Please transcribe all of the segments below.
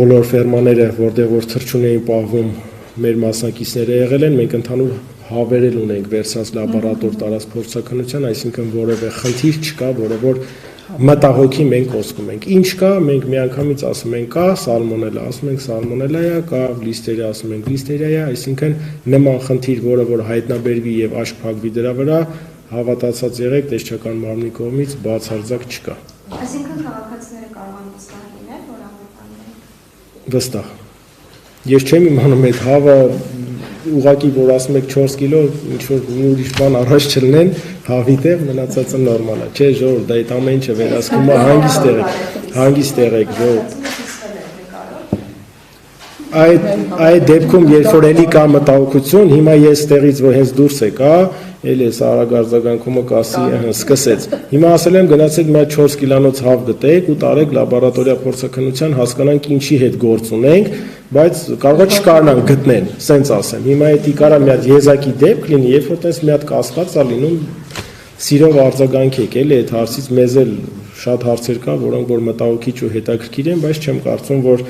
բոլոր ֆերմաները, որտեղ որ թռչուն էին պահվում, մեր մասնակիցները եղել են, մենք ընդհանուր հավերել ունենք վերցած լաբորատոր տարած փորձաքննության, այսինքն որևէ խնդիր չկա, որը որ մտահոգի մենք խոսում ենք։ Ինչ կա, մենք միանգամից ասում ենք կա սալմոնելա, ասում ենք սալմոնելա է, կա լիստերիա, ասում ենք լիստերիա է, այսինքն նման խնդիր, որը որ հայտնաբերվի եւ աշխ փակվի դրա վրա, հավատացած եղեք, տեսչական մարմնի կողմից բացարձակ չկա։ Այսինքն քաղաքացիները կարող են վստահ լինել, որ ամենայն վստահ։ Ես չեմ իմանում այդ հավը ուղղակի որ ասում եք 4 կիլո, ինչ որ մի ուրիշ բան առաջ չլինեն, հավի տեղ մնացածը նորմալ է։ Չէ, ժողովուրդ, դա այդ ամեն ինչը վերահսկում է հանգիստ եղեք, ժողովուրդ։ Այդ դեպքում, երբ որ էլի կա մտահոգություն, հիմա ես տեղից որ հենց դուրս եկա, էլի էս արագարձագանքումը կասի սկսեց։ Հիմա ասել եմ գնացեք մի 4 կիլոնոց հավ գտեք ու տարեք լաբորատորիա փորձաքննության, հասկանանք ինչի հետ գործ ունենք, բայց կարող է չկարողանանք գտնել, սենց ասեմ։ Հիմա էդի կարա մի հատ եզակի դեպք լինի, երբ որ տես մի հատ կասկած է լինում, սիրով արձագանքեք, էլի այդ հարցից մեզ էլ շատ հարցեր կա, որոնք որ մտահոգիչ ու հետաքրքիր են, բայց չեմ կարծում, որ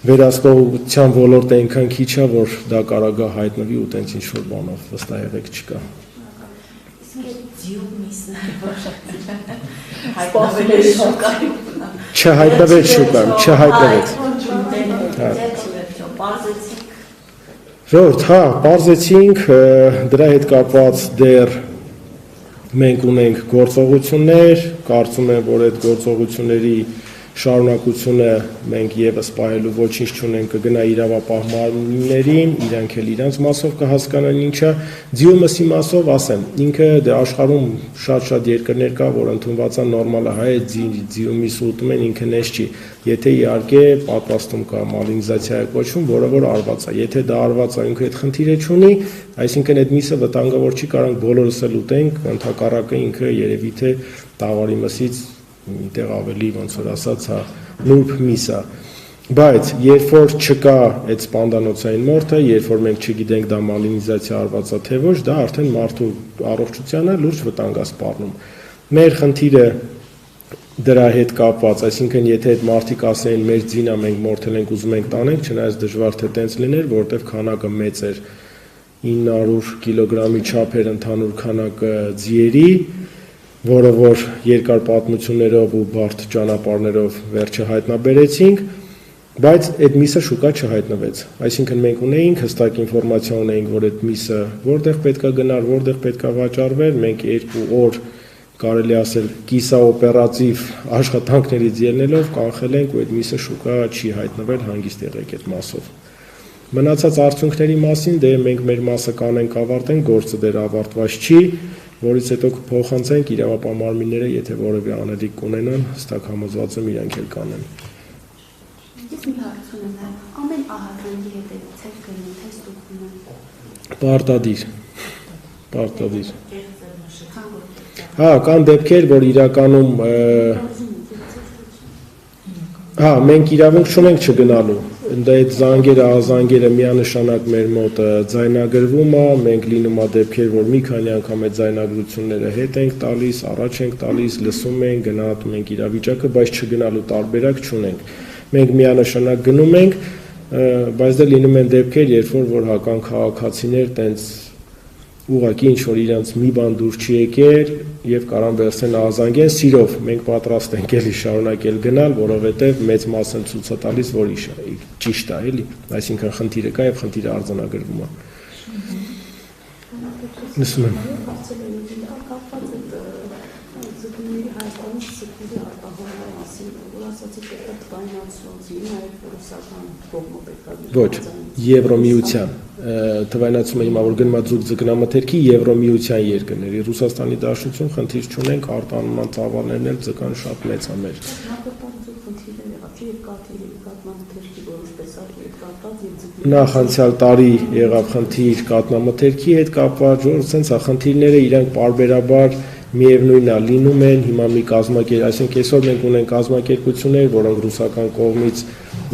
վերահսկողության ոլորտը այնքան քիչ է, որ դա կարող է հայտնվի ու տենց ինչ-որ բանով վստահ եղեք չկա։ Չհայտնվեց շուկայում։ Ժողովուրդ, հա, պարզեցինք, դրա հետ կապված դեռ մենք ունենք գործողություններ, կարծում եմ, որ այդ գործողությունների շարունակությունը մենք եւս պահելու ոչինչ չունենք, կգնա իրավապահ մարմիններին, իրանք էլ իրանց մասով կհասկանան ինչա, ձիումսի մասով ասեմ, ինքը դե աշխարհում շատ երկրներ կա, որ ընդունված է նորմալ է, հայ ձիումի սուտում են ինքը նես չի, եթե իհարկե պատրաստում կա մալինիզացիա է կոչվում, որը որ արված է, եթե դա արված է, ինքը այդ խնդիրը չունի, այսինքն այդ միսը վտանգավոր չի, կարող բոլորս էլ ուտենք, ընդհակառակը ինքը երևի թե տաղարի մսից միտեղ ավելի ոնց որ ասած հա նուրբ միս է բայց երբ որ չկա այդ սպանդանոցային մորթը երբ որ մենք չգիտենք դա մալինիզացիա արված է թե ոչ դա արդեն մարդու առողջությանը լուրջ վտանգ է սպառնում մեր խնդիրը դրա հետ կապված այսինքն եթե այդ մարդիկ ասեն մեր ձինա մենք մորթել ենք ուզում ենք տանենք չնայած դժվար թե տենց լիներ որովհետև քանակը մեծ էր 900 կիլոգրամի չափ էր ընդհանուր քանակը ձիերի որը որ երկար պատմություններով ու բարդ ճանապարհներով վերջը հայտնաբերեցինք, բայց այդ միսը շուկա չհայտնվեց։ Այսինքն մենք ունեինք հստակ ինֆորմացիա ունեինք, որ այդ միսը որտեղ պետքա գնար, որտեղ պետքա վաճառվեր, մենք 2 օր կարելի ասել կիսաօպերատիվ աշխատանքներից ելնելով կանխել ենք ու այդ միսը շուկա չի հայտնվել հանգիստ եղեք այդ մասով։ Մնացած արդյունքների մասին դե մենք մեր մասը կանենք ավարտենք, գործը դեռ ավարտված չի որից հետո կփոխանցենք իրավապահ մարմինները, եթե որևէ անելիք կունենան, հստակ համոզված եմ իրանք էլ կանեն։ Ես մի հարցում եմ, ամեն ահազանգի հետևից կլինի թե ստուգվում է։ Պարտադիր։ Հա, կան դեպքեր, որ իրականում հա, մենք իրավունք չունենք չգնալու։ Դա այդ զանգերը, ահազանգերը միանշանակ մեր մոտ ձայնագրվում է, մենք լինում է դեպքեր, որ մի քանի անգամ այդ ձայնագրությունները հետ ենք տալիս, առաջ ենք տալիս, լսում ենք, գնահատում ենք իրավիճակը, բայց չգնալու տարբերակ չունենք։ Մենք միանշանակ գնում ենք, բայց դա լինում են դեպքեր, երբ որ հական քաղաքացիներ տենց ուղղակի ինչ որ իրանց մի բան դուր չի եկել եւ կարան վերցնեն ահազանգեն սիրով մենք պատրաստ ենք էլի շարունակել գնալ որովհետեւ մեծ մասը ցույց է տալիս որ ճիշտ է էլի այսինքն խնդիրը կա եւ խնդիրը արձանագրվում է լսում եմ ոչ Եվրոմիության թվայնացումը հիմա որ գնում է ձուկ ձկնամթերքի Եվրոմիության երկրների Ռուսաստանի Դաշնություն խնդիր չունենք արտանման ծավալներն էլ ձկան շատ մեծ է մեր նախանցյալ տարի եղավ խնդիր կատնամթերքի հետ կապված որ սենց է խնդիրները իրանք պարբերաբար միևնույնն է լինում են հիմա մի կազմակերպ այսինքն այսօր մենք ունենք կազմակերպություններ որոնք ռուսական կողմից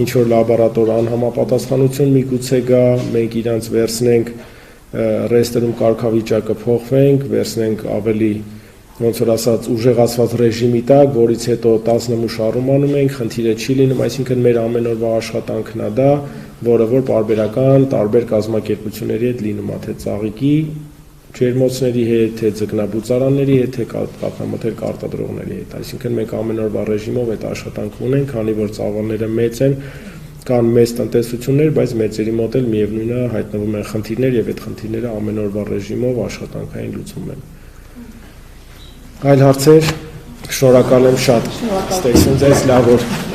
ինչ որ լաբորատոր անհամապատասխանություն միգուցե գա մենք իրանց վերցնենք ռեստերում կարգավիճակը փոխվենք վերցնենք ավելի ոնց որ ասած ուժեղացված ռեժիմի տակ, որից հետո 10 նմուշ առումանում ենք, խնդիրը չի լինում, այսինքն մեր ամեն օրվա աշխատանքն է դա, որը որ պարբերական տարբեր կազմակերպությունների հետ լինում է, թե ծաղիկի ջերմոցների հետ, թե ձկնաբուծարանների հետ, թե կաթնամթերք արտադրողների հետ, այսինքն մենք ամեն օրվա ռեժիմով այդ աշխատանքը ունենք, քանի որ ծավալները մեծ են, կան մեծ տնտեսություններ, բայց մեծերի մոտ էլ միևնույնն է հայտնվում են խնդիրներ եւ այդ խնդիրները ամեն օրվա ռեժիմով աշխատանքային լուծում են։ Այլ հարցեր, շնորհակալ եմ շատ։ Ստեսուն ձեզ լավ օր։